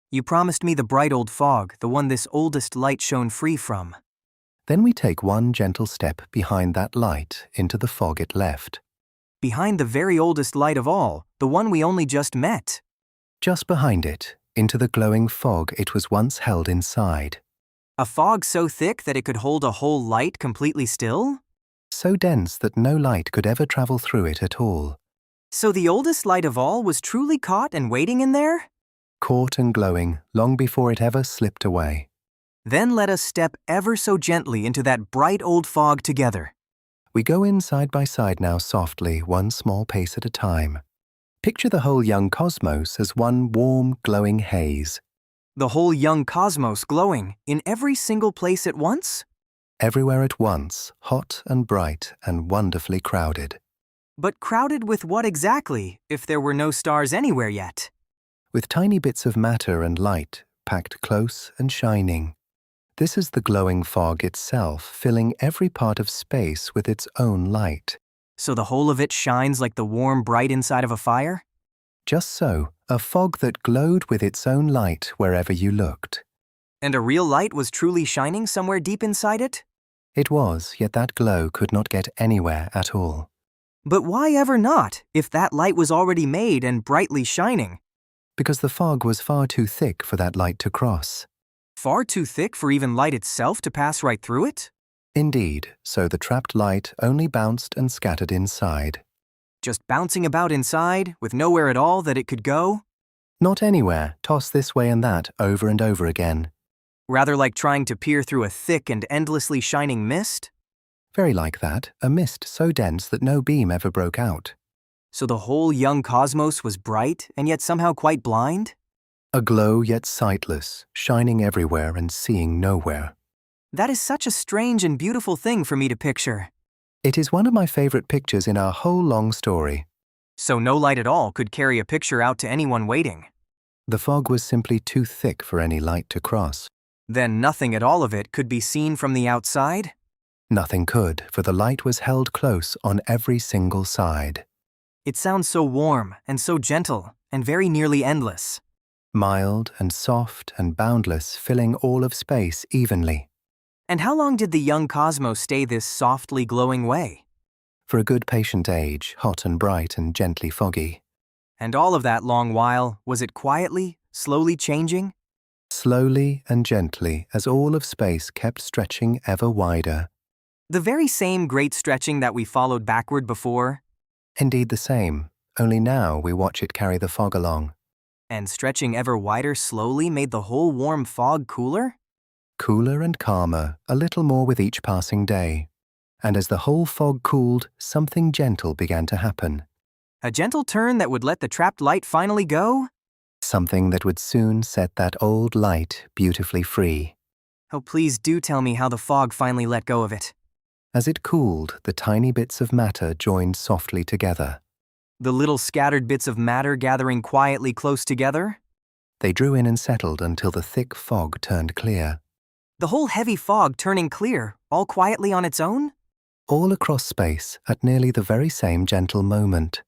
You promised me the bright old fog, the one this oldest light shone free from. Then we take one gentle step behind that light into the fog it left. Behind the very oldest light of all, the one we only just met. Just behind it, into the glowing fog it was once held inside. A fog so thick that it could hold a whole light completely still? So dense that no light could ever travel through it at all. So the oldest light of all was truly caught and waiting in there? Caught and glowing long before it ever slipped away. Then let us step ever so gently into that bright old fog together. We go in side by side now softly, one small pace at a time. Picture the whole young cosmos as one warm, glowing haze. The whole young cosmos glowing in every single place at once? Everywhere at once, hot and bright and wonderfully crowded. But crowded with what exactly, if there were no stars anywhere yet? With tiny bits of matter and light, packed close and shining. This is the glowing fog itself, filling every part of space with its own light. So the whole of it shines like the warm, bright inside of a fire? Just so, a fog that glowed with its own light wherever you looked. And a real light was truly shining somewhere deep inside it? It was, yet that glow could not get anywhere at all. But why ever not, if that light was already made and brightly shining? Because the fog was far too thick for that light to cross. Far too thick for even light itself to pass right through it? Indeed, so the trapped light only bounced and scattered inside. Just bouncing about inside, with nowhere at all that it could go? Not anywhere, tossed this way and that over and over again. Rather like trying to peer through a thick and endlessly shining mist? Very like that, a mist so dense that no beam ever broke out. So the whole young cosmos was bright and yet somehow quite blind? Aglow yet sightless, shining everywhere and seeing nowhere. That is such a strange and beautiful thing for me to picture. It is one of my favorite pictures in our whole long story. So no light at all could carry a picture out to anyone waiting. The fog was simply too thick for any light to cross. Then nothing at all of it could be seen from the outside? Nothing could, for the light was held close on every single side. It sounds so warm and so gentle and very nearly endless. Mild and soft and boundless, filling all of space evenly. And how long did the young cosmos stay this softly glowing way? For a good patient age, hot and bright and gently foggy. And all of that long while, was it quietly, slowly changing? Slowly and gently, as all of space kept stretching ever wider. The very same great stretching that we followed backward before? Indeed the same, only now we watch it carry the fog along. And stretching ever wider slowly made the whole warm fog cooler? Cooler and calmer, a little more with each passing day. And as the whole fog cooled, something gentle began to happen. A gentle turn that would let the trapped light finally go? Something that would soon set that old light beautifully free. Oh, please do tell me how the fog finally let go of it. As it cooled, the tiny bits of matter joined softly together. The little scattered bits of matter gathering quietly close together? They drew in and settled until the thick fog turned clear. The whole heavy fog turning clear, all quietly on its own? All across space at nearly the very same gentle moment.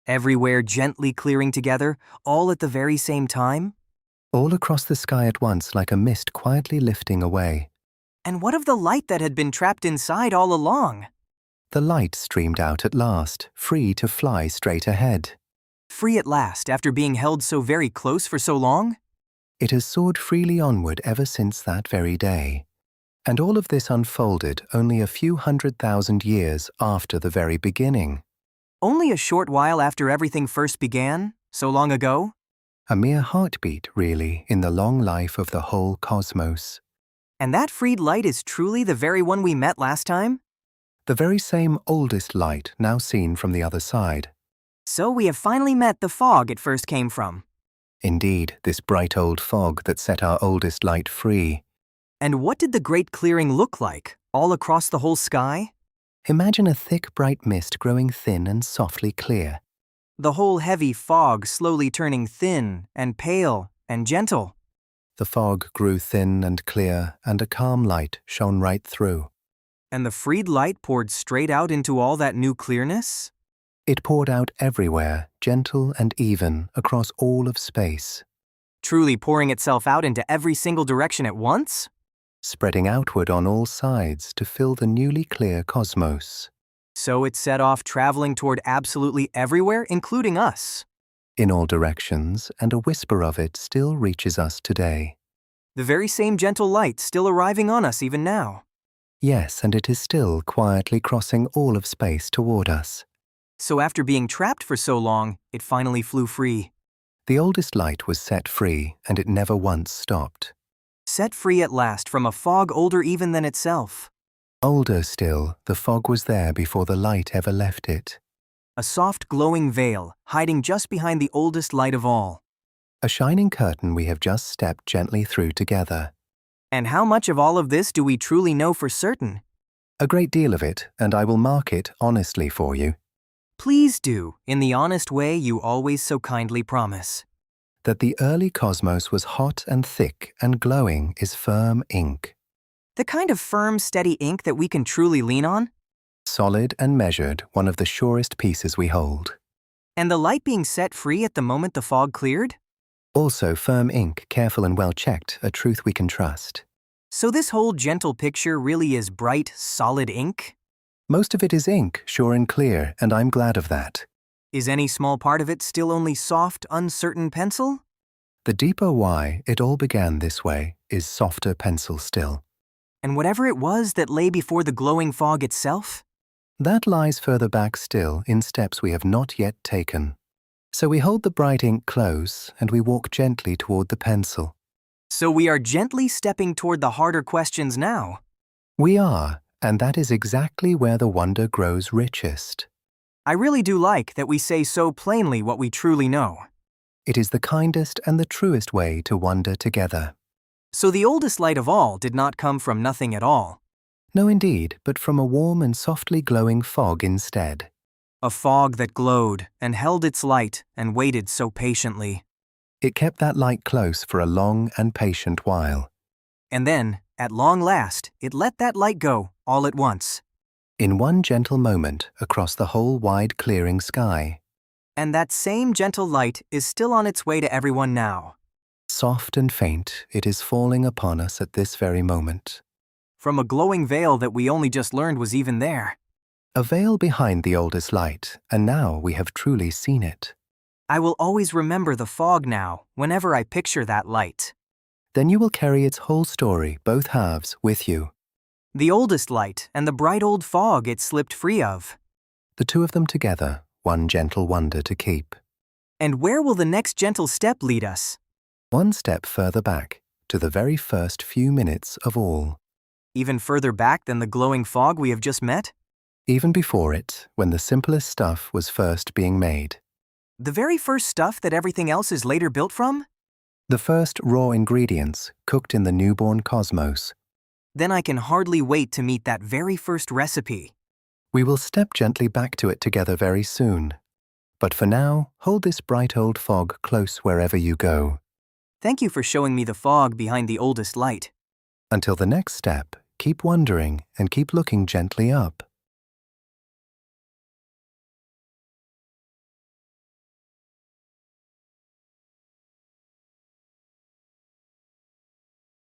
Everywhere gently clearing together, all at the very same time? All across the sky at once like a mist quietly lifting away. And what of the light that had been trapped inside all along? The light streamed out at last, free to fly straight ahead. Free at last after being held so very close for so long? It has soared freely onward ever since that very day. And all of this unfolded only a few 100,000 years after the very beginning. Only a short while after everything first began, so long ago? A mere heartbeat, really, in the long life of the whole cosmos. And that freed light is truly the very one we met last time? The very same oldest light now seen from the other side. So we have finally met the fog it first came from. Indeed, this bright old fog that set our oldest light free. And what did the great clearing look like, all across the whole sky? Imagine a thick, bright mist growing thin and softly clear. The whole heavy fog slowly turning thin and pale and gentle. The fog grew thin and clear, and a calm light shone right through. And the freed light poured straight out into all that new clearness? It poured out everywhere, gentle and even, across all of space. truly pouring itself out into every single direction at once? Spreading outward on all sides to fill the newly clear cosmos. So it set off traveling toward absolutely everywhere, including us. In all directions, and a whisper of it still reaches us today. The very same gentle light still arriving on us even now. Yes, and it is still quietly crossing all of space toward us. So after being trapped for so long, it finally flew free. The oldest light was set free, and it never once stopped. Set free at last from a fog older even than itself. Older still, the fog was there before the light ever left it. A soft glowing veil, hiding just behind the oldest light of all. A shining curtain we have just stepped gently through together. And how much of all of this do we truly know for certain? A great deal of it, and I will mark it honestly for you. Please do, in the honest way you always so kindly promise. That the early cosmos was hot and thick and glowing is firm ink. The kind of firm, steady ink that we can truly lean on? Solid and measured, one of the surest pieces we hold. And the light being set free at the moment the fog cleared? Also firm ink, careful and well checked, a truth we can trust. So this whole gentle picture really is bright, solid ink? Most of it is ink, sure and clear, and I'm glad of that. Is any small part of it still only soft, uncertain pencil? The deeper why it all began this way is softer pencil still. And whatever it was that lay before the glowing fog itself? That lies further back still in steps we have not yet taken. So we hold the bright ink close and we walk gently toward the pencil. So we are gently stepping toward the harder questions now. We are, and that is exactly where the wonder grows richest. I really do like that we say so plainly what we truly know. It is the kindest and the truest way to wonder together. So the oldest light of all did not come from nothing at all. No, indeed, but from a warm and softly glowing fog instead. A fog that glowed and held its light and waited so patiently. It kept that light close for a long and patient while. And then, at long last, it let that light go all at once. In one gentle moment across the whole wide clearing sky. And that same gentle light is still on its way to everyone now. Soft and faint, it is falling upon us at this very moment. From a glowing veil that we only just learned was even there. A veil behind the oldest light, and now we have truly seen it. I will always remember the fog now, whenever I picture that light. Then you will carry its whole story, both halves, with you. The oldest light and the bright old fog it slipped free of. The two of them together, one gentle wonder to keep. And where will the next gentle step lead us? One step further back, to the very first few minutes of all. Even further back than the glowing fog we have just met? Even before it, when the simplest stuff was first being made. The very first stuff that everything else is later built from? The first raw ingredients cooked in the newborn cosmos. Then I can hardly wait to meet that very first recipe. We will step gently back to it together very soon. But for now, hold this bright old fog close wherever you go. Thank you for showing me the fog behind the oldest light. Until the next step, keep wondering and keep looking gently up.